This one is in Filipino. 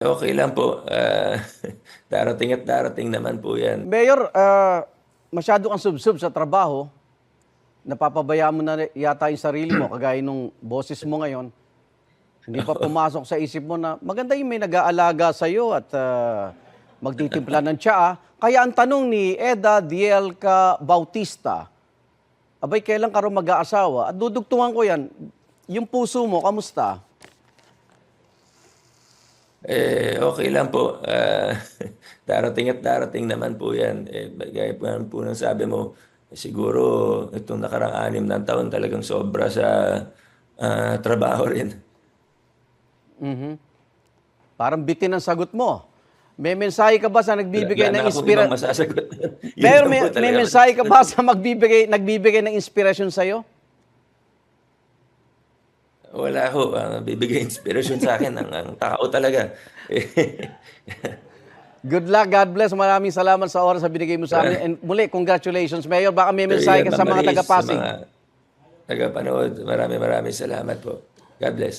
Okay lang po, darating at darating naman po 'yan. Mayor, masyado kang subsub sa trabaho. Napapabayaan mo na yata yung sarili mo, kagaya nung boses mo ngayon. Hindi pa pumasok sa isip mo na maganda yung may nag-aalaga sa'yo at magtitimpla ng tsaa. Kaya ang tanong ni Eda Dielca Bautista, abay, kailan ka rin mag-aasawa? At dudugtungan ko yan, yung puso mo, kamusta? Okay lang po, darating at darating naman po 'yan. Gaya po ng sabi mo, siguro itong nakarang 6 na taon talagang sobra sa, trabaho rin. Parang bitin ang sagot mo. May mensahe ka ba sa nagbibigay Wala ng na akong ibang inspirasyon? masasagot. Yun Mayor, lang po may talaga. mensahe ka ba sa nagbibigay ng inspirasyon sa'yo? Wala ho, ang bibigay inspirasyon sa'kin ang tao talaga. Good luck, God bless. Maraming salamat sa oras na binigay mo sa amin. And muli, congratulations, Mayor. Baka may mensahe ka sa mga Ma'am Maris, sa taga-Pasig. mga tagapanood, maraming salamat po. God bless.